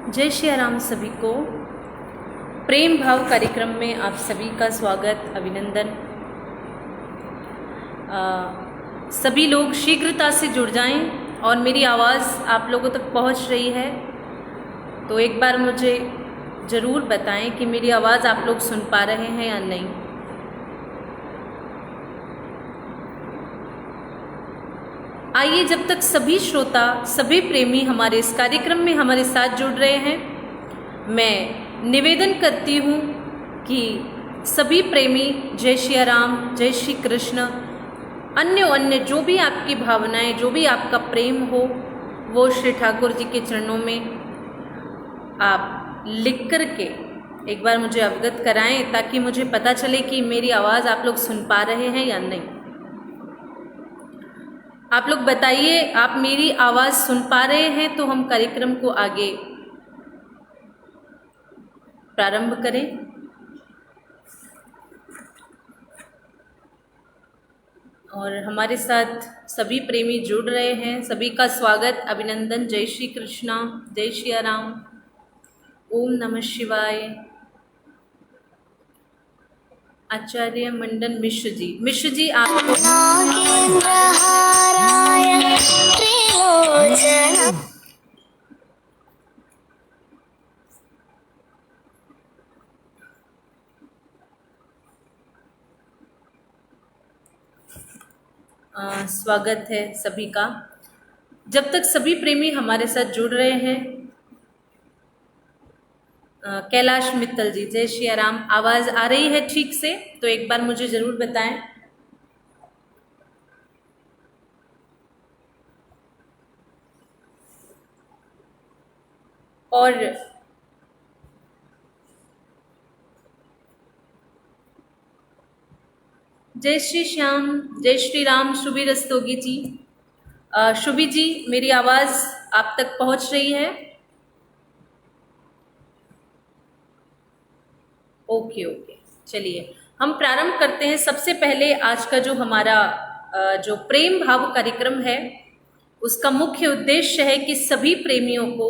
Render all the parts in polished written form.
जय श्री राम सभी को। प्रेम भाव कार्यक्रम में आप सभी का स्वागत, अभिनंदन। सभी लोग शीघ्रता से जुड़ जाएं और मेरी आवाज़ आप लोगों तक पहुंच रही है तो एक बार मुझे ज़रूर बताएं कि मेरी आवाज़ आप लोग सुन पा रहे हैं या नहीं। आइए, जब तक सभी श्रोता, सभी प्रेमी हमारे इस कार्यक्रम में हमारे साथ जुड़ रहे हैं, मैं निवेदन करती हूँ कि सभी प्रेमी जय श्री राम, जय श्री कृष्ण, अन्य जो भी आपकी भावनाएं, जो भी आपका प्रेम हो, वो श्री ठाकुर जी के चरणों में आप लिख कर के एक बार मुझे अवगत कराएं ताकि मुझे पता चले कि मेरी आवाज़ आप लोग सुन पा रहे हैं या नहीं। आप लोग बताइए, आप मेरी आवाज़ सुन पा रहे हैं तो हम कार्यक्रम को आगे प्रारंभ करें। और हमारे साथ सभी प्रेमी जुड़ रहे हैं, सभी का स्वागत, अभिनंदन। जय श्री कृष्णा, जय श्री राम, ओम नमः शिवाय। आचार्य मंडन मिश्र जी आपको स्वागत है सभी का। जब तक सभी प्रेमी हमारे साथ जुड़ रहे हैं, कैलाश मित्तल जी, जय श्री राम, आवाज़ आ रही है ठीक से? तो एक बार मुझे ज़रूर बताएं। और जय श्री श्याम, जय श्री राम, शुभी रस्तोगी जी। शुभी जी, मेरी आवाज़ आप तक पहुंच रही है? ओके, चलिए हम प्रारंभ करते हैं। सबसे पहले आज का जो हमारा जो प्रेम भाव कार्यक्रम है, उसका मुख्य उद्देश्य है कि सभी प्रेमियों को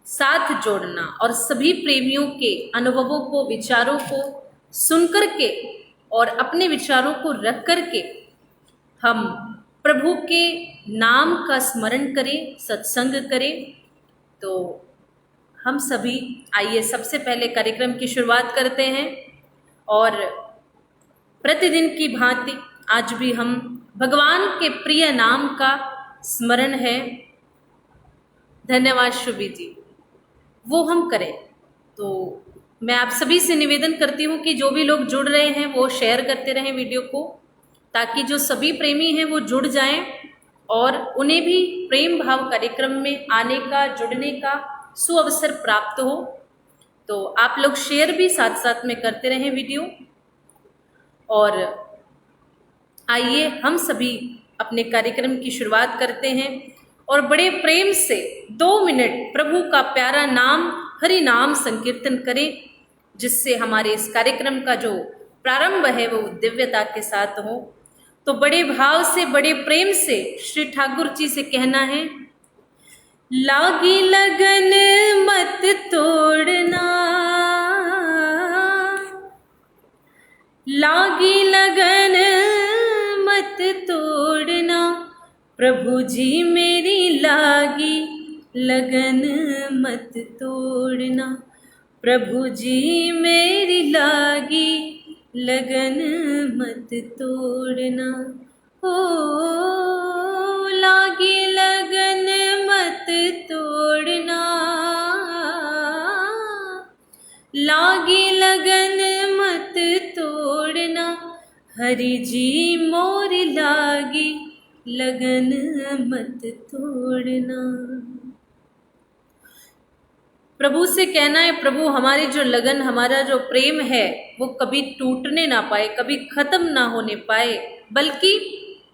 साथ जोड़ना और सभी प्रेमियों के अनुभवों को, विचारों को सुनकर के और अपने विचारों को रख कर के हम प्रभु के नाम का स्मरण करें, सत्संग करें। तो हम सभी आइए सबसे पहले कार्यक्रम की शुरुआत करते हैं और प्रतिदिन की भांति आज भी हम भगवान के प्रिय नाम का स्मरण है, धन्यवाद शुभी जी, वो हम करें। तो मैं आप सभी से निवेदन करती हूँ कि जो भी लोग जुड़ रहे हैं वो शेयर करते रहें वीडियो को, ताकि जो सभी प्रेमी हैं वो जुड़ जाएं और उन्हें भी प्रेम भाव कार्यक्रम में आने का, जुड़ने का सुअवसर प्राप्त हो। तो आप लोग शेयर भी साथ साथ में करते रहें वीडियो। और आइए हम सभी अपने कार्यक्रम की शुरुआत करते हैं और बड़े प्रेम से 2 मिनट प्रभु का प्यारा नाम, हरि नाम संकीर्तन करें, जिससे हमारे इस कार्यक्रम का जो प्रारंभ है वो दिव्यता के साथ हो। तो बड़े भाव से, बड़े प्रेम से श्री ठाकुर जी से कहना है, लागी लगन मत तोड़ना, लागी लगन मत तोड़ना, प्रभु जी मेरी लागी लगन मत तोड़ना, प्रभु जी मेरी लागी लगन मत तोड़ना। ओ लागी लगन मत तोड़ना, लागी लगन मत तोड़ना, हरि जी मोरी लागी लगन मत तोड़ना। प्रभु से कहना है, प्रभु हमारी जो लगन, हमारा जो प्रेम है वो कभी टूटने ना पाए, कभी खत्म ना होने पाए, बल्कि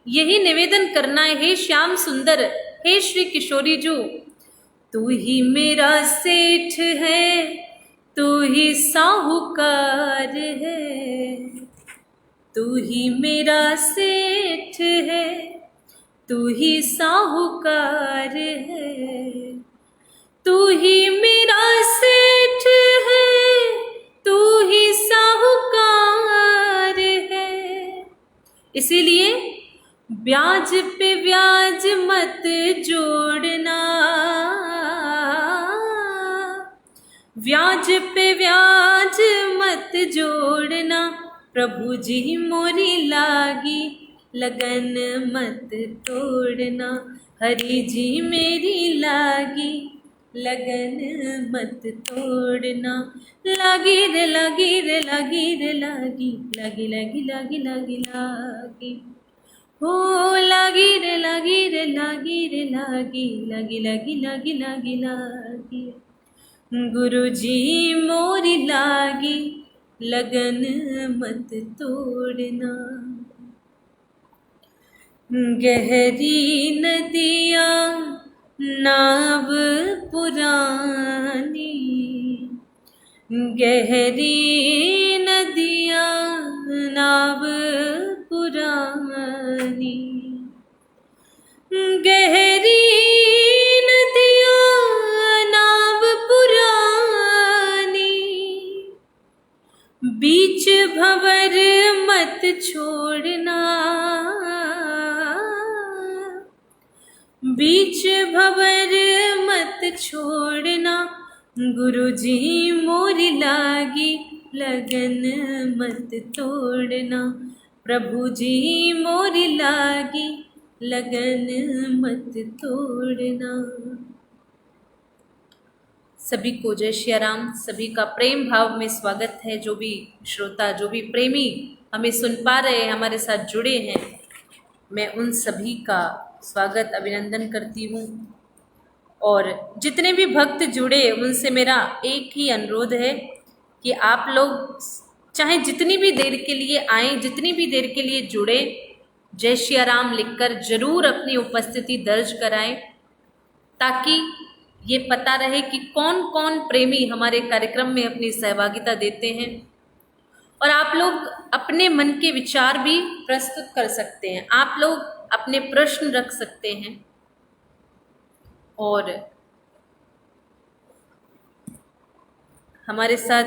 यही निवेदन करना है, हे श्याम सुंदर, हे श्री किशोरी जो, तू ही मेरा सेठ है, तू ही साहूकार है, तू ही मेरा सेठ है, तू ही साहूकार है, तू ही मेरा व्याज पे व्याज मत जोड़ना, व्याज पे व्याज मत जोड़ना, प्रभु जी मोरी लागी लगन मत तोड़ना, हरि जी मेरी लागी लगन मत तोड़ना। लागी रे लागी रे लागी रे लागी, लागी लागी लागी लागी लागी, हो लागी रे लागी रे लागी रे लागी, लागी लागी लागी लागी लागी, गुरु जी मोरी लागी लगन मत तोड़ना। गहरी नदियाँ नाव पुरानी, गहरी नदियाँ नाव पुरानी, गहरी नदियाँ नाव पुरानी, बीच भंवर मत छोड़ना, बीच भंवर मत छोड़ना, गुरु जी मोरी लागी लगन मत तोड़ना, प्रभु जी मोरी लागी लगन मत तोड़ना। सभी को जय श्री राम, सभी का प्रेम भाव में स्वागत है। जो भी श्रोता, जो भी प्रेमी हमें सुन पा रहे हैं, हमारे साथ जुड़े हैं, मैं उन सभी का स्वागत अभिनंदन करती हूँ। और जितने भी भक्त जुड़े, उनसे मेरा एक ही अनुरोध है कि आप लोग चाहे जितनी भी देर के लिए आएँ, जितनी भी देर के लिए जुड़े, जय श्री राम लिखकर जरूर अपनी उपस्थिति दर्ज कराएं, ताकि ये पता रहे कि कौन कौन प्रेमी हमारे कार्यक्रम में अपनी सहभागिता देते हैं। और आप लोग अपने मन के विचार भी प्रस्तुत कर सकते हैं, आप लोग अपने प्रश्न रख सकते हैं। और हमारे साथ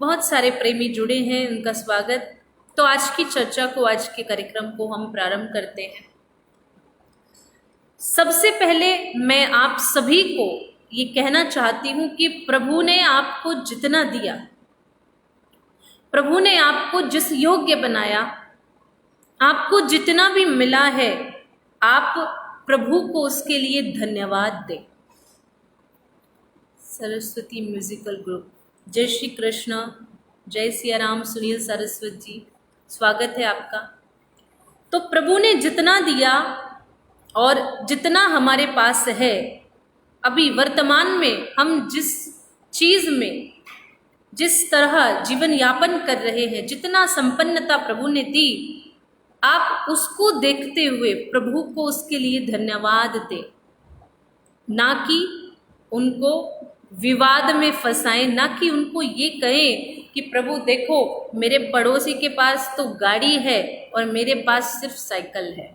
बहुत सारे प्रेमी जुड़े हैं, उनका स्वागत। तो आज की चर्चा को, आज के कार्यक्रम को हम प्रारंभ करते हैं। सबसे पहले मैं आप सभी को ये कहना चाहती हूँ कि प्रभु ने आपको जितना दिया, प्रभु ने आपको जिस योग्य बनाया, आपको जितना भी मिला है, आप प्रभु को उसके लिए धन्यवाद दें। सरस्वती म्यूजिकल ग्रुप, जय श्री कृष्ण, जय सिया राम। सुनील सरस्वती जी, स्वागत है आपका। तो प्रभु ने जितना दिया और जितना हमारे पास है, अभी वर्तमान में हम जिस चीज़ में, जिस तरह जीवन यापन कर रहे हैं, जितना संपन्नता प्रभु ने दी, आप उसको देखते हुए प्रभु को उसके लिए धन्यवाद दें, ना कि उनको विवाद में फंसाएं, ना कि उनको ये कहें कि प्रभु देखो मेरे पड़ोसी के पास तो गाड़ी है और मेरे पास सिर्फ साइकिल है,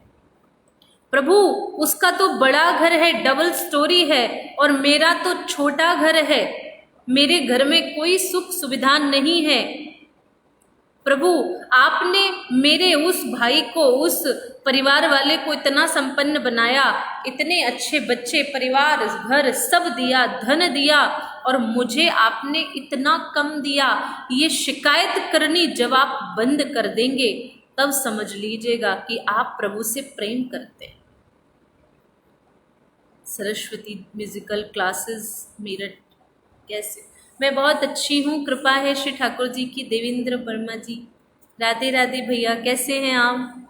प्रभु उसका तो बड़ा घर है, डबल स्टोरी है, और मेरा तो छोटा घर है, मेरे घर में कोई सुख सुविधा नहीं है। प्रभु आपने मेरे उस भाई को, उस परिवार वाले को इतना संपन्न बनाया, इतने अच्छे बच्चे, परिवार, घर सब दिया, धन दिया, और मुझे आपने इतना कम दिया। ये शिकायत करनी जब आप बंद कर देंगे, तब समझ लीजिएगा कि आप प्रभु से प्रेम करते हैं। सरस्वती म्यूजिकल क्लासेस मेरठ, कैसे? मैं बहुत अच्छी हूँ, कृपा है श्री ठाकुर जी की। देवेंद्र वर्मा जी, राधे राधे भैया, कैसे हैं आप?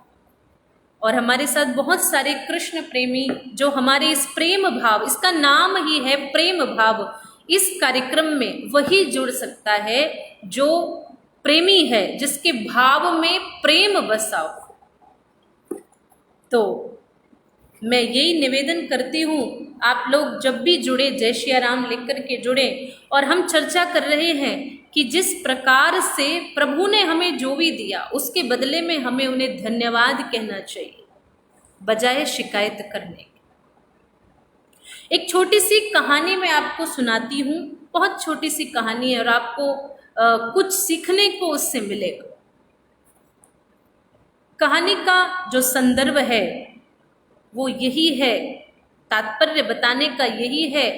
और हमारे साथ बहुत सारे कृष्ण प्रेमी, जो हमारे इस प्रेम भाव, इसका नाम ही है प्रेम भाव, इस कार्यक्रम में वही जुड़ सकता है जो प्रेमी है, जिसके भाव में प्रेम बसा हो। तो मैं यही निवेदन करती हूँ, आप लोग जब भी जुड़े, जय श्री राम लिख कर के जुड़े। और हम चर्चा कर रहे हैं कि जिस प्रकार से प्रभु ने हमें जो भी दिया, उसके बदले में हमें उन्हें धन्यवाद कहना चाहिए, बजाय शिकायत करने की। एक छोटी सी कहानी मैं आपको सुनाती हूँ, बहुत छोटी सी कहानी है, और आपको कुछ सीखने को उससे मिलेगा। कहानी का जो संदर्भ है वो यही है, तात्पर्य बताने का यही है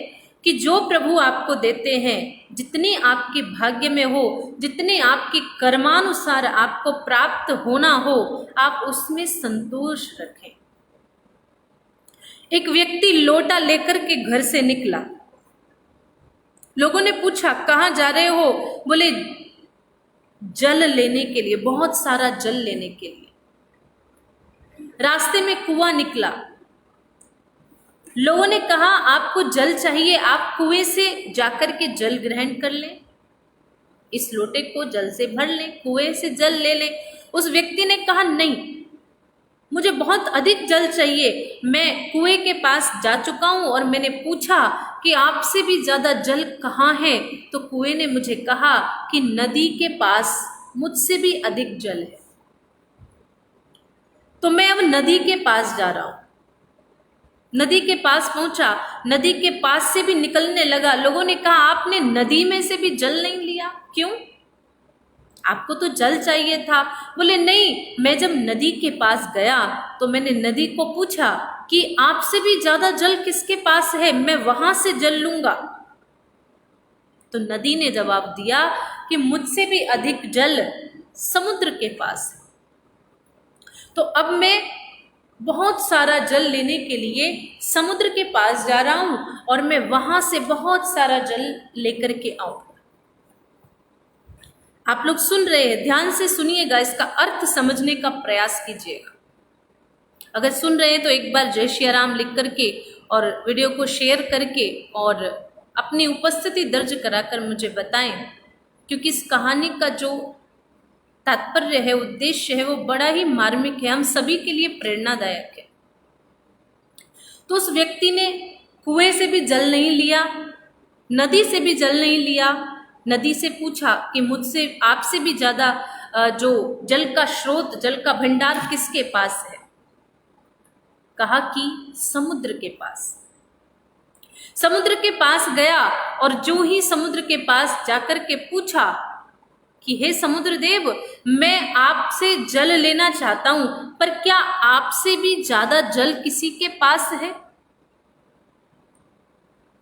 कि जो प्रभु आपको देते हैं, जितनी आपके भाग्य में हो, जितने आपके कर्मानुसार आपको प्राप्त होना हो, आप उसमें संतोष रखें। एक व्यक्ति लोटा लेकर के घर से निकला। लोगों ने पूछा कहाँ जा रहे हो? बोले जल लेने के लिए, बहुत सारा जल लेने के लिए। रास्ते में कुआं निकला। लोगों ने कहा आपको जल चाहिए, आप कुएं से जाकर के जल ग्रहण कर लें, इस लोटे को जल से भर लें, कुएं से जल ले लें। उस व्यक्ति ने कहा नहीं, मुझे बहुत अधिक जल चाहिए, मैं कुएं के पास जा चुका हूं और मैंने पूछा कि आपसे भी ज्यादा जल कहाँ है, तो कुएं ने मुझे कहा कि नदी के पास मुझसे भी अधिक जल है, तो मैं अब नदी के पास जा रहा हूं। नदी के पास पहुंचा, नदी के पास से भी निकलने लगा। लोगों ने कहा आपने नदी में से भी जल नहीं लिया, क्यों? आपको तो जल चाहिए था। बोले नहीं, मैं जब नदी के पास गया तो मैंने नदी को पूछा कि आपसे भी ज्यादा जल किसके पास है, मैं वहां से जल लूंगा। तो नदी ने जवाब दिया कि मुझसे भी अधिक जल समुद्र के पास है। तो अब मैं बहुत सारा जल लेने के लिए समुद्र के पास जा रहा हूं और मैं वहां से बहुत सारा जल लेकर के आऊंगा। आप लोग सुन रहे हैं, ध्यान से सुनिएगा, इसका अर्थ समझने का प्रयास कीजिएगा। अगर सुन रहे हैं तो एक बार जय श्री राम लिख करके और वीडियो को शेयर करके और अपनी उपस्थिति दर्ज कराकर मुझे बताएं, क्योंकि इस कहानी का जो तात्पर्य है, उद्देश्य है, वो बड़ा ही मार्मिक है, हम सभी के लिए प्रेरणादायक है। तो उस व्यक्ति ने कुएं से भी जल नहीं लिया, नदी से भी जल नहीं लिया। नदी से पूछा कि मुझसे, आपसे भी ज्यादा जो जल का स्रोत, जल का भंडार किसके पास है? कहा कि समुद्र के पास। समुद्र के पास गया और जो ही समुद्र के पास जाकर के पूछा कि हे समुद्र देव, मैं आपसे जल लेना चाहता हूं, पर क्या आपसे भी ज्यादा जल किसी के पास है?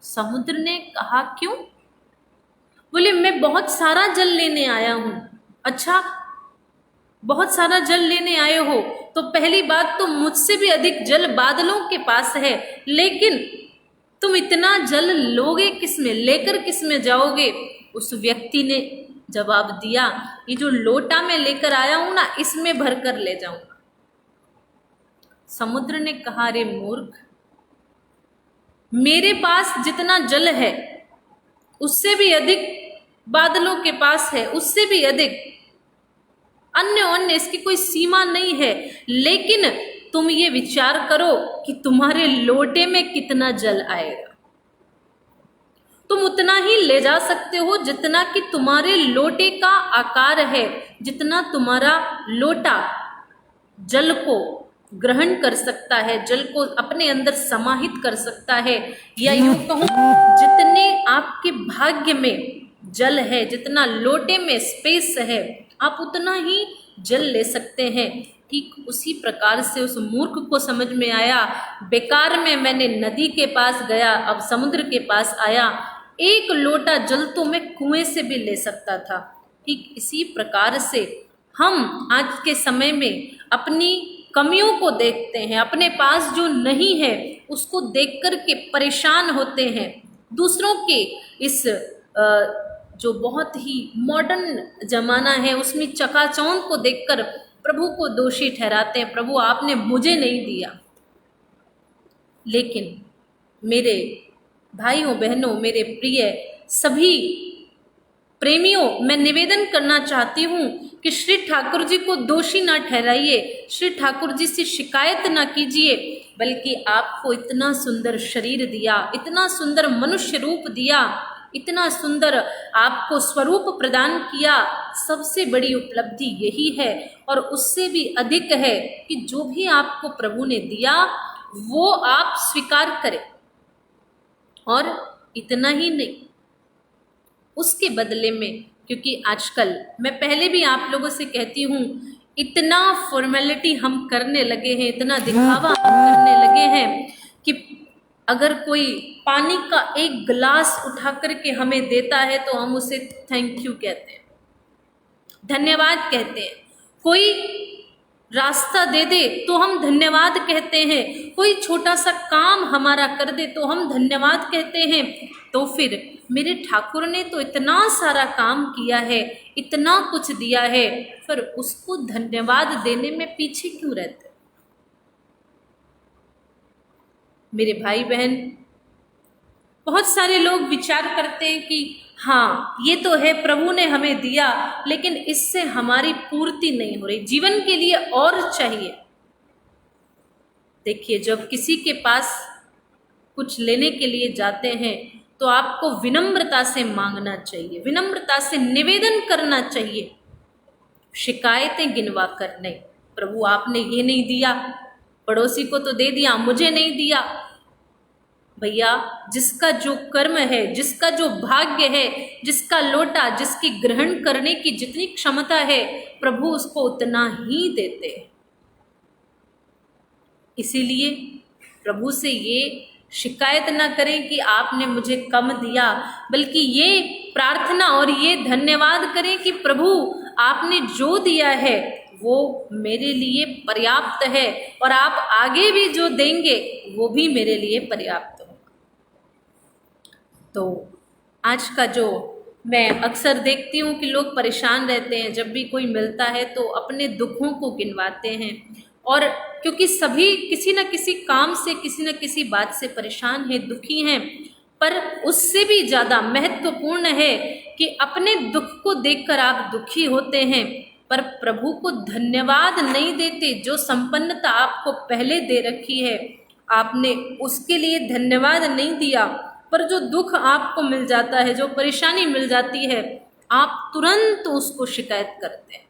समुद्र ने कहा क्यों? बोले मैं बहुत सारा जल लेने आया हूं। अच्छा, बहुत सारा जल लेने आए हो तो पहली बात तो मुझसे भी अधिक जल बादलों के पास है, लेकिन तुम इतना जल लोगे किस में, लेकर किस में जाओगे? उस व्यक्ति ने जवाब दिया, ये जो लोटा में लेकर आया हूं ना, इसमें भर कर ले जाऊंगा। समुद्र ने कहा रे मूर्ख, मेरे पास जितना जल है उससे भी अधिक बादलों के पास है, उससे भी अधिक, अन्य इसकी कोई सीमा नहीं है। लेकिन तुम ये विचार करो कि तुम्हारे लोटे में कितना जल आएगा। तुम उतना ही ले जा सकते हो जितना कि तुम्हारे लोटे का आकार है, जितना तुम्हारा लोटा जल को ग्रहण कर सकता है, जल को अपने अंदर समाहित कर सकता है, या यूं कहूं जितने आपके भाग्य में जल है, जितना लोटे में स्पेस है, आप उतना ही जल ले सकते हैं। ठीक उसी प्रकार से उस मूर्ख को समझ में आया, बेकार में मैंने नदी के पास गया, अब समुद्र के पास आया, एक लोटा जल तो मैं कुएं से भी ले सकता था। ठीक इसी प्रकार से हम आज के समय में अपनी कमियों को देखते हैं, अपने पास जो नहीं है उसको देख कर के परेशान होते हैं, दूसरों के इस जो बहुत ही मॉडर्न जमाना है उसमें चकाचौंध को देखकर प्रभु को दोषी ठहराते हैं, प्रभु आपने मुझे नहीं दिया। लेकिन मेरे भाइयों बहनों, मेरे प्रिय सभी प्रेमियों, मैं निवेदन करना चाहती हूँ कि श्री ठाकुर जी को दोषी ना ठहराइए, श्री ठाकुर जी से शिकायत ना कीजिए, बल्कि आपको इतना सुंदर शरीर दिया, इतना सुंदर मनुष्य रूप दिया, इतना सुंदर आपको स्वरूप प्रदान किया, सबसे बड़ी उपलब्धि यही है। और उससे भी अधिक है कि जो भी आपको प्रभु ने दिया वो आप स्वीकार करें, और इतना ही नहीं, उसके बदले में, क्योंकि आजकल मैं पहले भी आप लोगों से कहती हूँ, इतना फॉर्मेलिटी हम करने लगे हैं, इतना दिखावा हम करने लगे हैं कि अगर कोई पानी का एक गिलास उठा करके हमें देता है तो हम उसे थैंक यू कहते हैं, धन्यवाद कहते हैं। कोई रास्ता दे दे तो हम धन्यवाद कहते हैं, कोई छोटा सा काम हमारा कर दे तो हम धन्यवाद कहते हैं। तो फिर मेरे ठाकुर ने तो इतना सारा काम किया है, इतना कुछ दिया है, फिर उसको धन्यवाद देने में पीछे क्यों रहते? मेरे भाई बहन, बहुत सारे लोग विचार करते हैं कि हाँ ये तो है प्रभु ने हमें दिया, लेकिन इससे हमारी पूर्ति नहीं हो रही, जीवन के लिए और चाहिए। देखिए, जब किसी के पास कुछ लेने के लिए जाते हैं तो आपको विनम्रता से मांगना चाहिए, विनम्रता से निवेदन करना चाहिए, शिकायतें गिनवा कर नहीं। प्रभु आपने ये नहीं दिया, पड़ोसी को तो दे दिया, मुझे नहीं दिया। भैया, जिसका जो कर्म है, जिसका जो भाग्य है, जिसका लोटा, जिसकी ग्रहण करने की जितनी क्षमता है, प्रभु उसको उतना ही देते हैं। इसीलिए प्रभु से ये शिकायत ना करें कि आपने मुझे कम दिया, बल्कि ये प्रार्थना और ये धन्यवाद करें कि प्रभु आपने जो दिया है वो मेरे लिए पर्याप्त है, और आप आगे भी जो देंगे वो भी मेरे लिए पर्याप्त होगा। तो आज का जो मैं अक्सर देखती हूँ कि लोग परेशान रहते हैं, जब भी कोई मिलता है तो अपने दुखों को गिनवाते हैं, और क्योंकि सभी किसी न किसी काम से, किसी न किसी बात से परेशान हैं, दुखी हैं, पर उससे भी ज़्यादा महत्वपूर्ण है कि अपने दुख को देखकर आप दुखी होते हैं पर प्रभु को धन्यवाद नहीं देते। जो संपन्नता आपको पहले दे रखी है, आपने उसके लिए धन्यवाद नहीं दिया, पर जो दुख आपको मिल जाता है, जो परेशानी मिल जाती है, आप तुरंत उसको शिकायत करते हैं।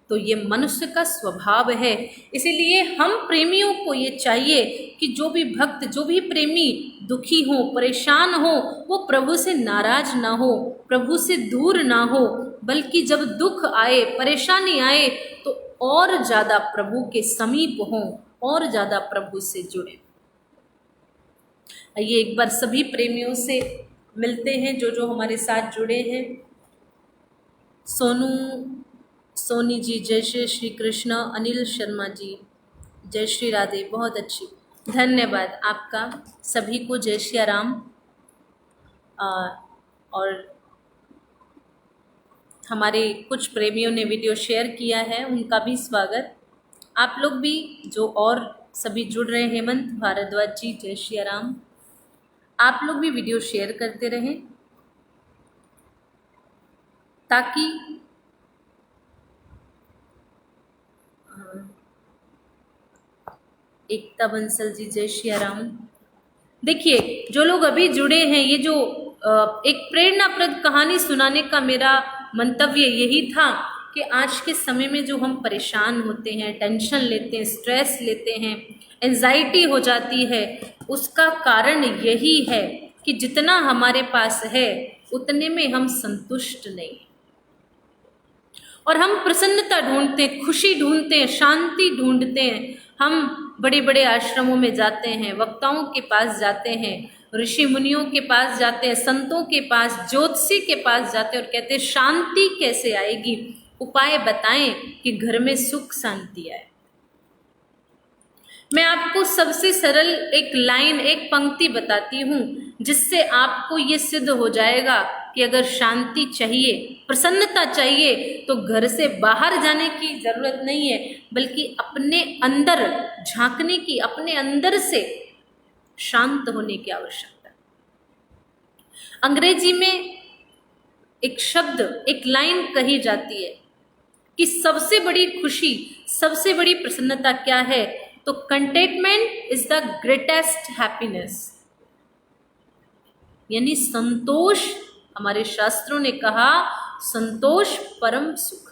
तो ये मनुष्य का स्वभाव है। इसीलिए हम प्रेमियों को ये चाहिए कि जो भी भक्त, जो भी प्रेमी दुखी हो, परेशान हो, वो प्रभु से नाराज ना हो, प्रभु से दूर ना हो, बल्कि जब दुख आए, परेशानी आए तो और ज़्यादा प्रभु के समीप हों, और ज़्यादा प्रभु से जुड़े। आइए एक बार सभी प्रेमियों से मिलते हैं जो हमारे साथ जुड़े हैं। सोनी जी, जय श्री कृष्ण। अनिल शर्मा जी, जय श्री राधे, बहुत अच्छी, धन्यवाद आपका सभी को, जय श्री राम। और हमारे कुछ प्रेमियों ने वीडियो शेयर किया है, उनका भी स्वागत। आप लोग भी जो और सभी जुड़ रहे हैं, हेमंत भारद्वाज जी, जय श्री राम, आप लोग भी वीडियो शेयर करते रहें ताकि एकता बंसल जी, जय श्री राम। देखिए, जो लोग अभी जुड़े हैं, ये जो एक प्रेरणाप्रद कहानी सुनाने का मेरा मंतव्य यही था कि आज के समय में जो हम परेशान होते हैं, टेंशन लेते हैं, स्ट्रेस लेते हैं, एंजाइटी हो जाती है, उसका कारण यही है कि जितना हमारे पास है उतने में हम संतुष्ट नहीं, और हम प्रसन्नता ढूंढते हैं, खुशी ढूंढते हैं, शांति ढूंढते हैं। हम बड़े बड़े आश्रमों में जाते हैं, वक्ताओं के पास जाते हैं, ऋषि मुनियों के पास जाते हैं, संतों के पास, ज्योतिषी के पास जाते हैं और कहते हैं शांति कैसे आएगी, उपाय बताएं कि घर में सुख शांति आए। मैं आपको सबसे सरल एक लाइन, एक पंक्ति बताती हूँ जिससे आपको ये सिद्ध हो जाएगा कि अगर शांति चाहिए, प्रसन्नता चाहिए, तो घर से बाहर जाने की जरूरत नहीं है, बल्कि अपने अंदर झांकने की, अपने अंदर से शांत होने की आवश्यकता है। अंग्रेजी में एक शब्द, एक लाइन कही जाती है कि सबसे बड़ी खुशी, सबसे बड़ी प्रसन्नता क्या है, तो contentment is the greatest happiness, यानी संतोष। हमारे शास्त्रों ने कहा संतोष परम सुख।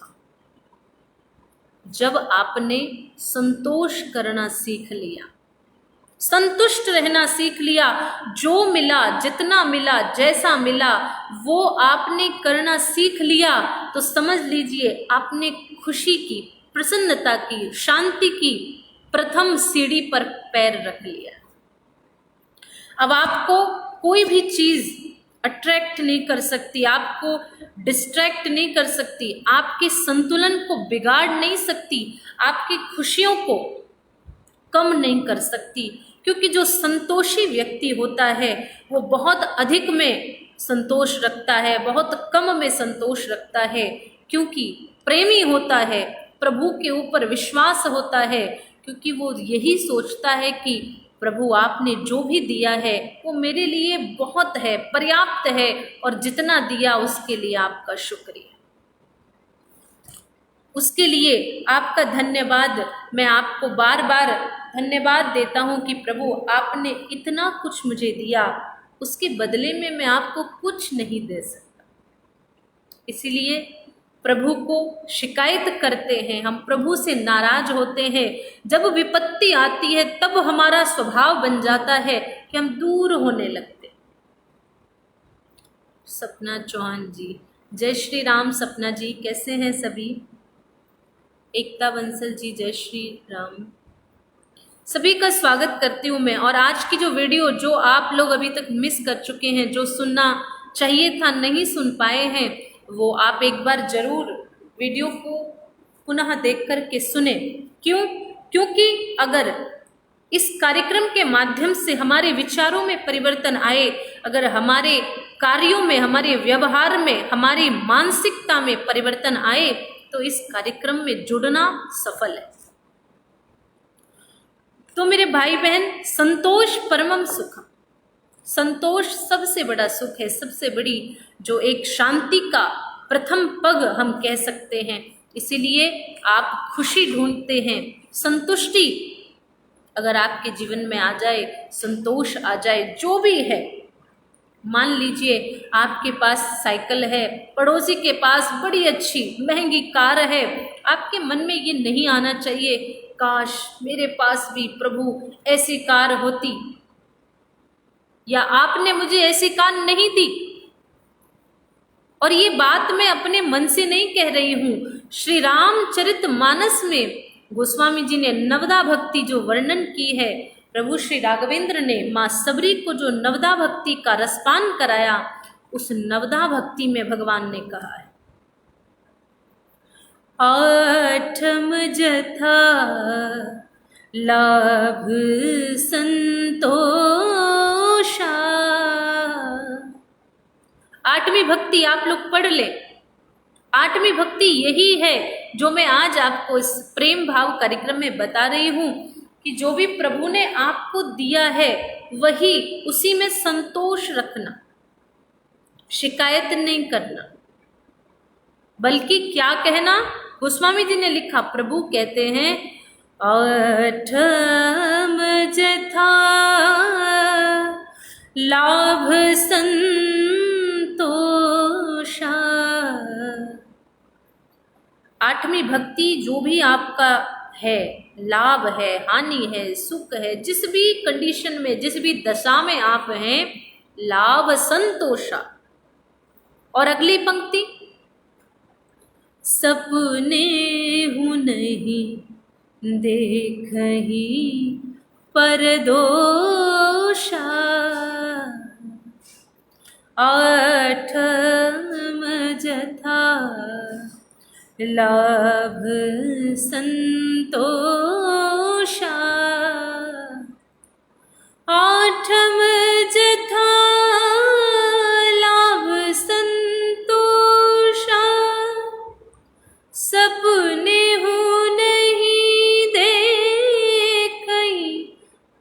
जब आपने संतोष करना सीख लिया, संतुष्ट रहना सीख लिया, जो मिला, जितना मिला, जैसा मिला, वो आपने करना सीख लिया, तो समझ लीजिए आपने खुशी की, प्रसन्नता की, शांति की प्रथम सीढ़ी पर पैर रख लिया। अब आपको कोई भी चीज अट्रैक्ट नहीं कर सकती, आपको डिस्ट्रैक्ट नहीं कर सकती, आपके संतुलन को बिगाड़ नहीं सकती, आपकी खुशियों को कम नहीं कर सकती। क्योंकि जो संतोषी व्यक्ति होता है वो बहुत अधिक में संतोष रखता है, बहुत कम में संतोष रखता है। क्योंकि प्रेमी होता है, प्रभु के ऊपर विश्वास होता है, क्योंकि वो यही सोचता है कि प्रभु आपने जो भी दिया है वो मेरे लिए बहुत है, पर्याप्त है, और जितना दिया उसके लिए आपका शुक्रिया, उसके लिए आपका धन्यवाद। मैं आपको बार बार धन्यवाद देता हूँ कि प्रभु आपने इतना कुछ मुझे दिया, उसके बदले में मैं आपको कुछ नहीं दे सकता। इसीलिए प्रभु को शिकायत करते हैं, हम प्रभु से नाराज होते हैं। जब विपत्ति आती है तब हमारा स्वभाव बन जाता है कि हम दूर होने लगते। सपना चौहान जी, जय श्री राम। सपना जी कैसे हैं सभी? एकता बंसल जी, जय श्री राम। सभी का स्वागत करती हूँ मैं। और आज की जो वीडियो जो आप लोग अभी तक मिस कर चुके हैं, जो सुनना चाहिए था नहीं सुन पाए हैं, वो आप एक बार जरूर वीडियो को पुनः देख कर के सुने। क्यों? क्योंकि अगर इस कार्यक्रम के माध्यम से हमारे विचारों में परिवर्तन आए, अगर हमारे कार्यों में, हमारे व्यवहार में, हमारी मानसिकता में परिवर्तन आए, तो इस कार्यक्रम में जुड़ना सफल है। तो मेरे भाई बहन, संतोष परमम सुखम, संतोष सबसे बड़ा सुख है, सबसे बड़ी जो एक शांति का प्रथम पग हम कह सकते हैं। इसीलिए आप खुशी ढूंढते हैं, संतुष्टि अगर आपके जीवन में आ जाए, संतोष आ जाए, जो भी है, मान लीजिए आपके पास साइकिल है, पड़ोसी के पास बड़ी अच्छी महंगी कार है, आपके मन में ये नहीं आना चाहिए काश मेरे पास भी प्रभु ऐसी कार होती, या आपने मुझे ऐसी कार नहीं दी। और ये बात मैं अपने मन से नहीं कह रही हूँ, श्री रामचरितमानस में गोस्वामी जी ने नवदा भक्ति जो वर्णन की है, प्रभु श्री राघवेंद्र ने माँ सबरी को जो नवदा भक्ति का रसपान कराया, उस नवदा भक्ति में भगवान ने कहा है, आठम जथा लाभ संतोषा। आठवीं भक्ति आप लोग पढ़ ले। आठवीं भक्ति यही है जो मैं आज आपको इस प्रेम भाव कार्यक्रम में बता रही हूँ कि जो भी प्रभु ने आपको दिया है वही, उसी में संतोष रखना, शिकायत नहीं करना, बल्कि क्या कहना, गोस्वामी जी ने लिखा, प्रभु कहते हैं आठम जथा लाभ संतोषा। आठवीं भक्ति जो भी आपका है, लाभ है, हानि है, सुख है, जिस भी कंडीशन में, जिस भी दशा में आप हैं, लाभ संतोषा। और अगली पंक्ति, सपने हूँ नहीं देखही परदोषा। आठम जथा लाभ संतोषा। आठम जथा लाभ संतोषा, सपने हूँ नहीं देखई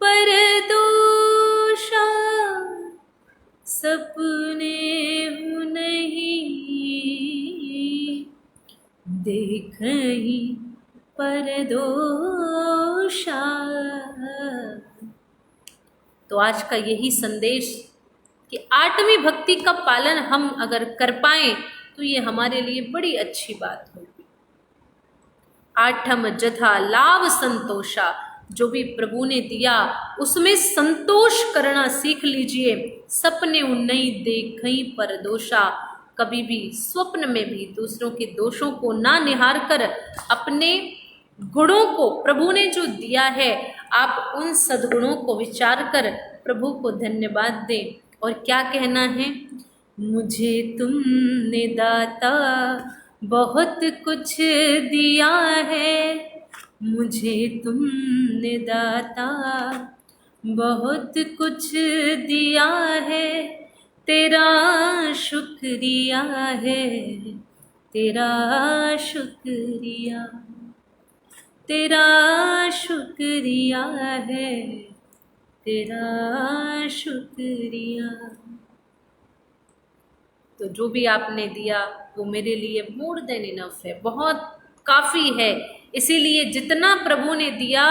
परदोषा। सपने हूँ नहीं देखई परदोषा। तो आज का यही संदेश कि आठवीं भक्ति का पालन हम अगर कर पाएं तो ये हमारे लिए बड़ी अच्छी बात होगी। आठम जथा लाभ संतोषा, जो भी प्रभु ने दिया उसमें संतोष करना सीख लीजिए। सपने नहीं देखई परदोषा, कभी भी स्वप्न में भी दूसरों के दोषों को ना निहार कर अपने गुणों को, प्रभु ने जो दिया है, आप उन सद्गुणों को विचार कर प्रभु को धन्यवाद दें। और क्या कहना है? मुझे तुमने दाता बहुत कुछ दिया है, मुझे तुमने दाता बहुत कुछ दिया है, तेरा शुक्रिया है, तेरा शुक्रिया, तेरा शुक्रिया है, तेरा शुक्रिया। तो जो भी आपने दिया वो मेरे लिए मोर देन इनफ है, बहुत काफ़ी है। इसीलिए जितना प्रभु ने दिया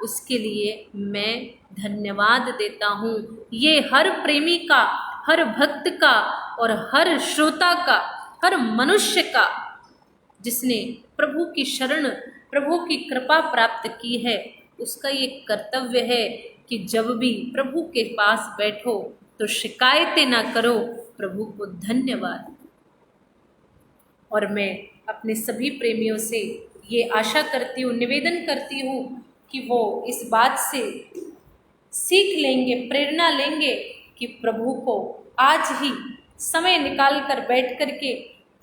उसके लिए मैं धन्यवाद देता हूँ। ये हर प्रेमी का, हर भक्त का और हर श्रोता का, हर मनुष्य का जिसने प्रभु की शरण, प्रभु की कृपा प्राप्त की है, उसका ये कर्तव्य है कि जब भी प्रभु के पास बैठो तो शिकायतें ना करो, प्रभु को धन्यवाद। और मैं अपने सभी प्रेमियों से ये आशा करती हूँ, निवेदन करती हूँ कि वो इस बात से सीख लेंगे, प्रेरणा लेंगे कि प्रभु को आज ही समय निकाल कर बैठ कर के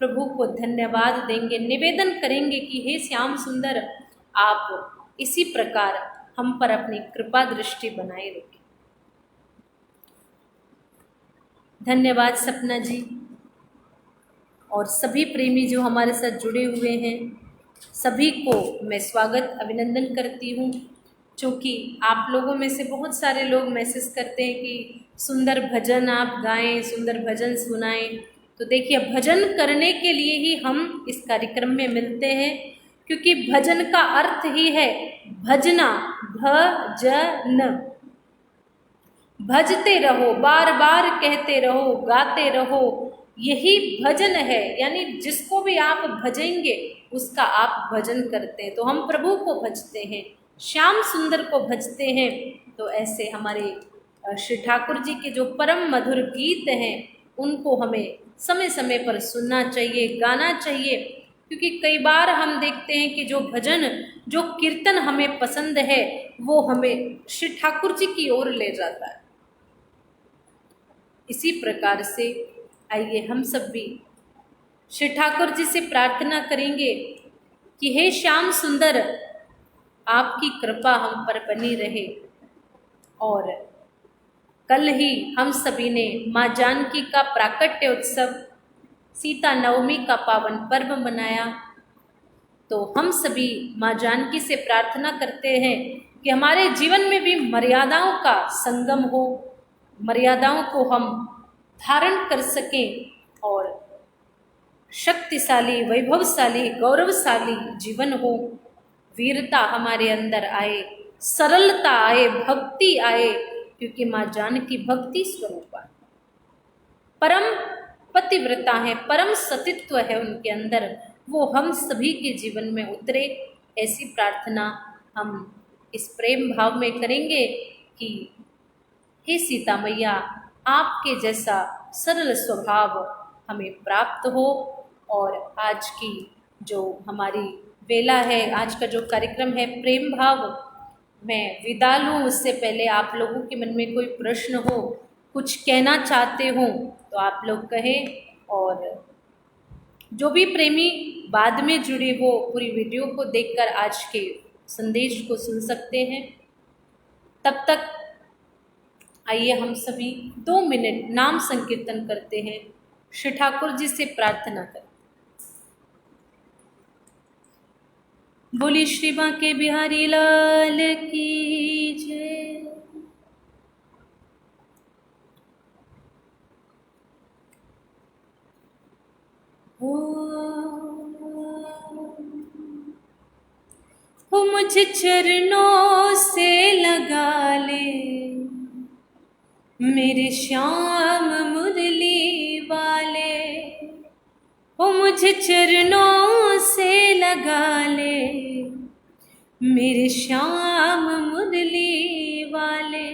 प्रभु को धन्यवाद देंगे, निवेदन करेंगे कि हे श्याम सुंदर, आप इसी प्रकार हम पर अपनी कृपा दृष्टि बनाए रखें। धन्यवाद सपना जी और सभी प्रेमी जो हमारे साथ जुड़े हुए हैं, सभी को मैं स्वागत अभिनंदन करती हूँ। क्योंकि आप लोगों में से बहुत सारे लोग मैसेज करते हैं कि सुंदर भजन आप गाएं, सुंदर भजन सुनाएं। तो देखिए, भजन करने के लिए ही हम इस कार्यक्रम में मिलते हैं, क्योंकि भजन का अर्थ ही है भजना, भजन, भजते रहो, बार बार कहते रहो, गाते रहो, यही भजन है। यानी जिसको भी आप भजेंगे उसका आप भजन करते हैं। तो हम प्रभु को भजते हैं, श्याम सुंदर को भजते हैं। तो ऐसे हमारे श्री ठाकुर जी के जो परम मधुर गीत हैं उनको हमें समय समय पर सुनना चाहिए, गाना चाहिए। क्योंकि कई बार हम देखते हैं कि जो भजन, जो कीर्तन हमें पसंद है वो हमें श्री ठाकुर जी की ओर ले जाता है। इसी प्रकार से आइए हम सब भी श्री ठाकुर जी से प्रार्थना करेंगे कि हे श्याम सुंदर, आपकी कृपा हम पर बनी रहे। और कल ही हम सभी ने माँ जानकी का प्राकट्य उत्सव, सीता नवमी का पावन पर्व मनाया। तो हम सभी माँ जानकी से प्रार्थना करते हैं कि हमारे जीवन में भी मर्यादाओं का संगम हो, मर्यादाओं को हम धारण कर सकें और शक्तिशाली, वैभवशाली, गौरवशाली जीवन हो। वीरता हमारे अंदर आए, सरलता आए, भक्ति आए, क्योंकि माँ जानकी भक्ति स्वरूपा, परम पतिव्रता है, परम सतीत्व है उनके अंदर, वो हम सभी के जीवन में उतरे। ऐसी प्रार्थना हम इस प्रेम भाव में करेंगे कि हे सीता मैया, आपके जैसा सरल स्वभाव हमें प्राप्त हो। और आज की जो हमारी वेला है, आज का जो कार्यक्रम है प्रेम भाव, मैं विदा लूँ उससे पहले आप लोगों के मन में कोई प्रश्न हो, कुछ कहना चाहते हो तो आप लोग कहें। और जो भी प्रेमी बाद में जुड़े वो पूरी वीडियो को देखकर आज के संदेश को सुन सकते हैं। तब तक आइए हम सभी 2 मिनट नाम संकीर्तन करते हैं, श्री ठाकुर जी से प्रार्थना करते हैं। बोली श्री बांके बिहारी लाल की जय। हो मुझे चरणों से लगा ले मेरे श्याम मुरली वाले, हो मुझे चरणों से लगा ले मेरे श्याम मुरली वाले।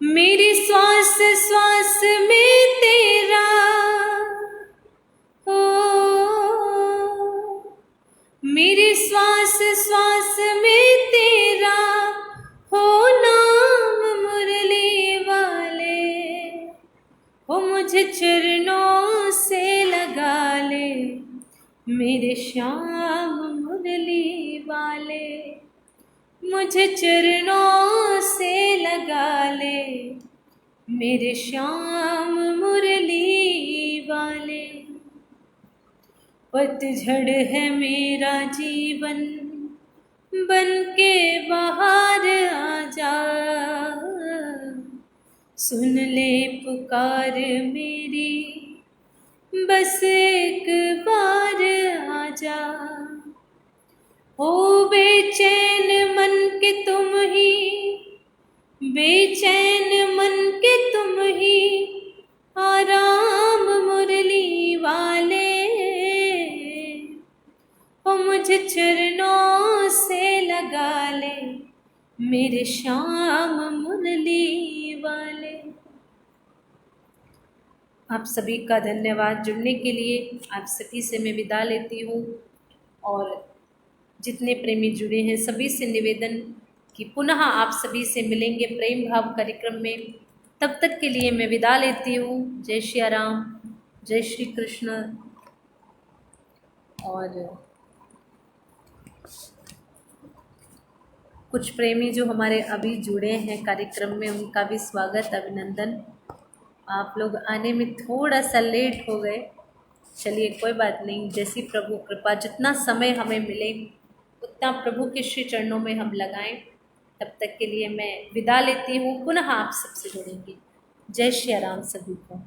मेरी श्वास श्वास में तेरा मुझे चरणों से लगा ले मेरे श्याम मुरली वाले, मुझे चरणों से लगा ले मेरे श्याम मुरली वाले। पतझड़ है मेरा जीवन बन के बाहर आ जा, सुन ले पुकार मेरी बस एक बार आ जा। हो बेचैन मन के तुम ही, बेचैन मन के तुम ही आराम मुरली वाले, हो मुझे चरणों से लगा ले मेरे श्याम मुरली वाले। आप सभी का धन्यवाद जुड़ने के लिए। आप सभी से मैं विदा लेती हूँ और जितने प्रेमी जुड़े हैं सभी से निवेदन कि पुनः आप सभी से मिलेंगे प्रेम भाव कार्यक्रम में। तब तक के लिए मैं विदा लेती हूँ। जय श्री राम, जय श्री कृष्ण। और कुछ प्रेमी जो हमारे अभी जुड़े हैं कार्यक्रम में, उनका भी स्वागत, अभिनंदन। आप लोग आने में थोड़ा सा लेट हो गए, चलिए कोई बात नहीं। जैसी प्रभु कृपा, जितना समय हमें मिले उतना प्रभु के श्री चरणों में हम लगाएं। तब तक के लिए मैं विदा लेती हूँ, पुनः आप सबसे जुड़ेंगे। जय श्री राम सभी को।